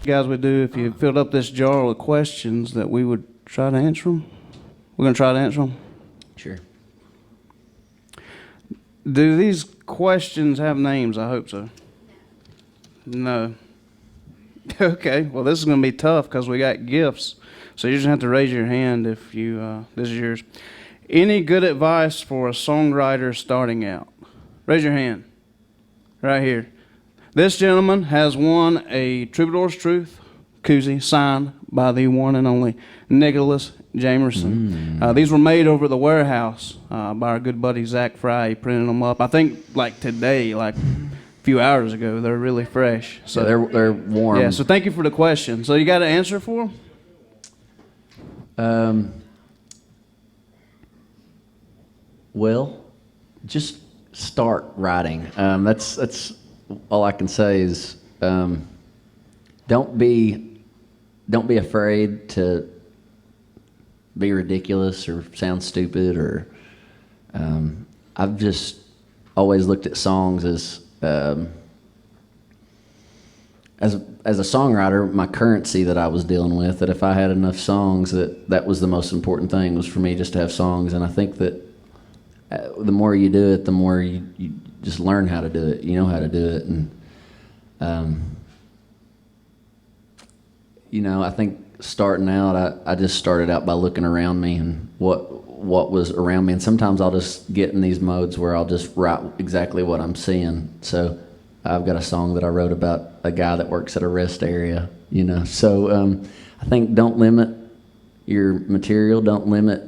Guys, we do, if you filled up this jar with questions, that we would try to answer them. We're going to try to answer them. Sure. Do these questions have names? I hope so. No. Okay, well, this is going to be tough because we got gifts. So you just have to raise your hand if you, this is yours. Any good advice for a songwriter starting out? Raise your hand. Right here. This gentleman has won a Troubadours Truth koozie signed by the one and only Nicholas Jamerson. These were made over at the warehouse by our good buddy Zach Fry. He printed them up, I think, like today, like a few hours ago. They're really fresh. So yeah, they're warm. Yeah, so thank you for the question. So you got an answer for them? Well, just start writing. That's all I can say is don't be afraid to be ridiculous or sound stupid. Or I've just always looked at songs as a songwriter, my currency that I was dealing with. That if I had enough songs, that was the most important thing, was for me just to have songs. And I think that the more you do it, the more you just learn how to do it. You know how to do it. And, I think starting out, I just started out by looking around me and what was around me. And sometimes I'll just get in these modes where I'll just write exactly what I'm seeing. So I've got a song that I wrote about a guy that works at a rest area, So I think don't limit your material. Don't limit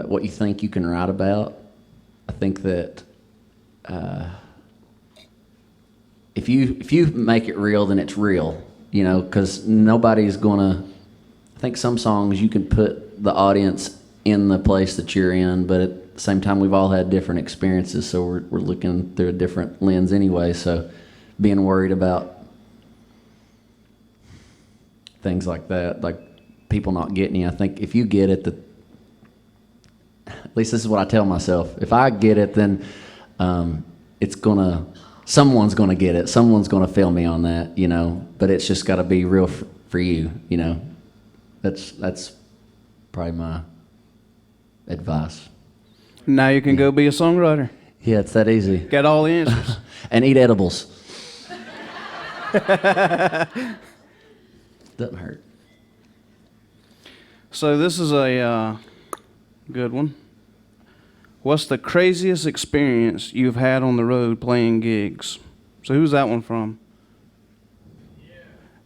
what you think you can write about. I think that if you make it real, then it's real, because nobody's gonna. I think some songs you can put the audience in the place that you're in, but at the same time, we've all had different experiences, so we're looking through a different lens anyway. So being worried about things like that, like people not getting you, I think if you get it, at least this is what I tell myself. If I get it, then someone's gonna get it. Someone's gonna feel me on that, But it's just got to be real for you, That's probably my advice. Now you can go be a songwriter. Yeah, it's that easy. Got all the answers. And eat edibles. Doesn't hurt. So this is a good one. What's the craziest experience you've had on the road playing gigs? So who's that one from?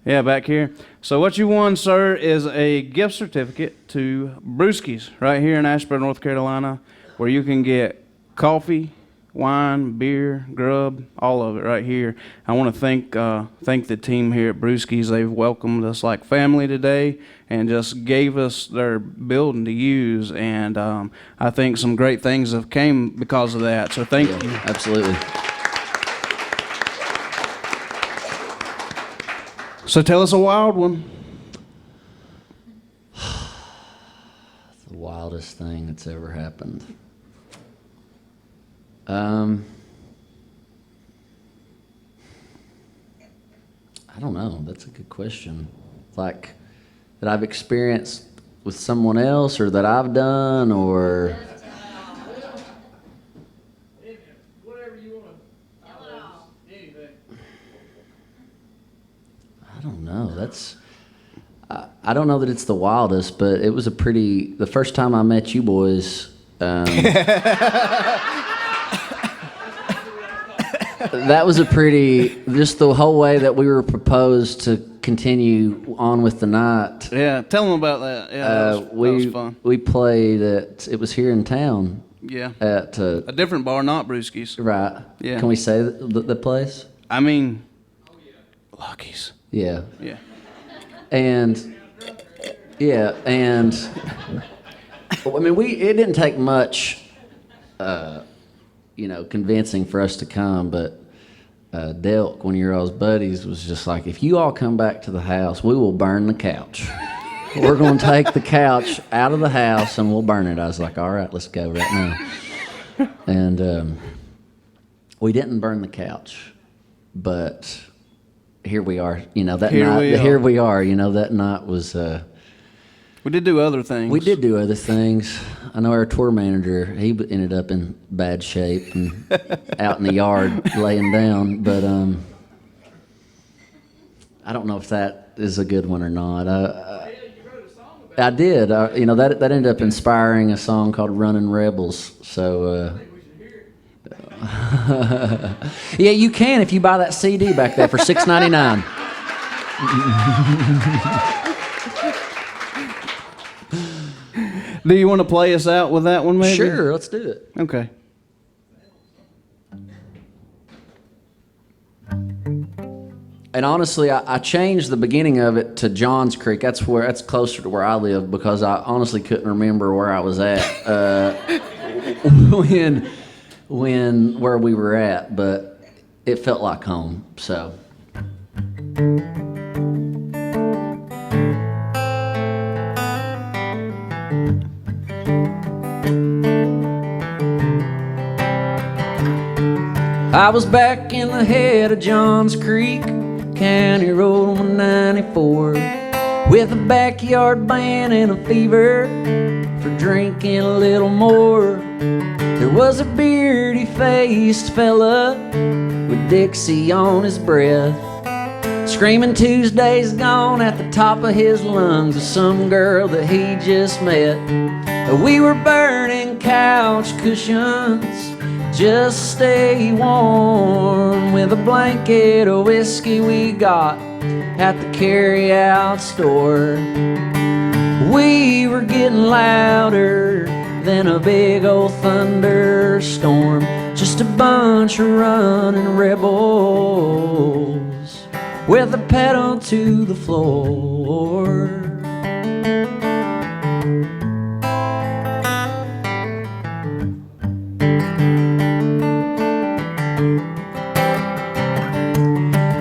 Yeah, back here. So what you won, sir, is a gift certificate to Brewski's right here in Ashburn, North Carolina, where you can get coffee, wine, beer, grub, all of it right here. I want to thank the team here at Brewski's. They've welcomed us like family today and just gave us their building to use. And I think some great things have came because of that. So thank you. Absolutely. So tell us a wild one. The wildest thing that's ever happened. I don't know. That's a good question. Like, that I've experienced with someone else, or that I've done, or... Whatever you want. Anything. I don't know. I don't know that it's the wildest, but it was the first time I met you boys, that was just the whole way that we were proposed to continue on with the night. Yeah, tell them about that. Yeah, that was fun. We played it was here in town. Yeah. At a different bar, not Brewski's. Right. Yeah. Can we say the place? I mean, Lucky's. Yeah. Yeah. And I mean, it didn't take much, convincing for us to come, but Delk, one of your all's buddies, was just like, if you all come back to the house, we will burn the couch. We're going to take the couch out of the house and we'll burn it. I was like, all right, let's go right now. And we didn't burn the couch, but here we are. You know, that Here night, we are. here we are. You know, that night was. We did do other things. We did do other things. I know our tour manager, he ended up in bad shape and out in the yard laying down. But I don't know if that is a good one or not. I did. You know, that ended up inspiring a song called "Runnin' Rebels." So. Yeah, you can if you buy that CD back there for $6.99. Do you want to play us out with that one, maybe? Sure, let's do it. Okay. And honestly, I changed the beginning of it to Johns Creek. That's closer to where I live because I honestly couldn't remember where I was at where we were at, but it felt like home. So. I was back in the head of Johns Creek, County Road 194, with a backyard band and a fever for drinking a little more. There was a beardy-faced fella with Dixie on his breath, screaming Tuesday's gone at the top of his lungs of some girl that he just met. We were burning couch cushions, just stay warm, with a blanket of whiskey we got at the carry-out store. We were getting louder than a big old thunderstorm, just a bunch of running rebels with the pedal to the floor.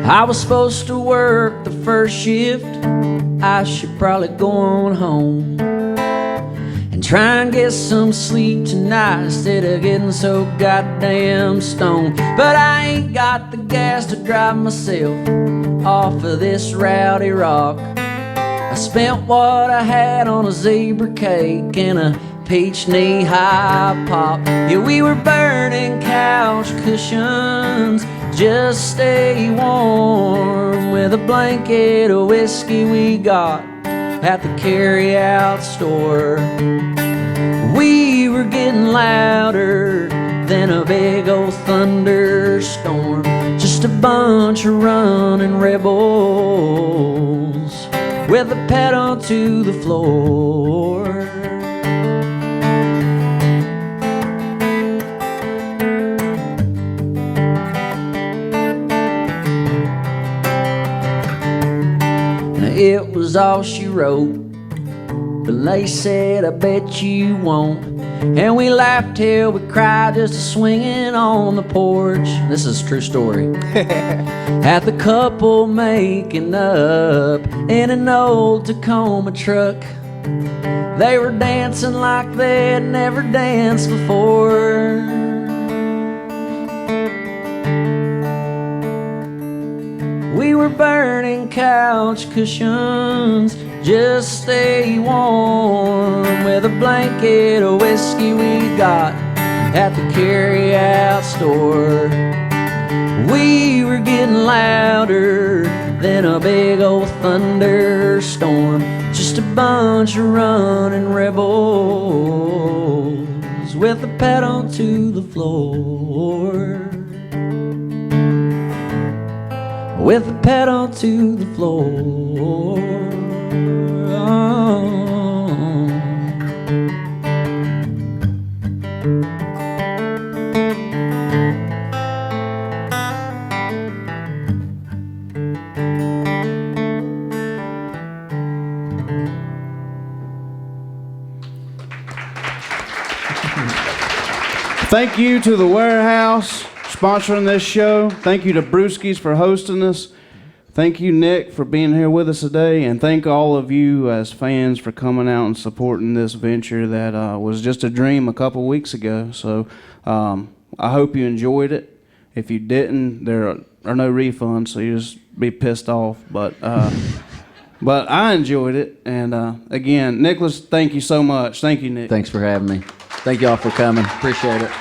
I was supposed to work the first shift. I should probably go on home and try and get some sleep tonight instead of getting so goddamn stoned. But I ain't got the gas to drive myself off of this rowdy rock. I spent what I had on a zebra cake and a peach knee-high pop. Yeah, we were burning couch cushions, just stay warm, with a blanket of whiskey we got at the carry-out store. We were getting louder than a big old thunderstorm, just a bunch of running rebels with the pedal to the floor. It was all she wrote, but they said, I bet you won't. And we laughed till we cried, just swinging on the porch. This is a true story. At the couple making up in an old Tacoma truck. They were dancing like they'd never danced before. We were burning couch cushions, just stay warm, with a blanket of whiskey we got at the carry-out store. We were getting louder than a big old thunderstorm, just a bunch of running rebels with the pedal to the floor. With the pedal to the floor. Thank you to the Warehouse sponsoring this show. Thank you to Brewskis for hosting us. Thank you, Nick, for being here with us today. And thank all of you as fans for coming out and supporting this venture that was just a dream a couple weeks ago. So I hope you enjoyed it. If you didn't, there are no refunds, so you just be pissed off. But I enjoyed it. And again, Nicholas, thank you so much. Thank you, Nick. Thanks for having me. Thank y'all for coming. Appreciate it.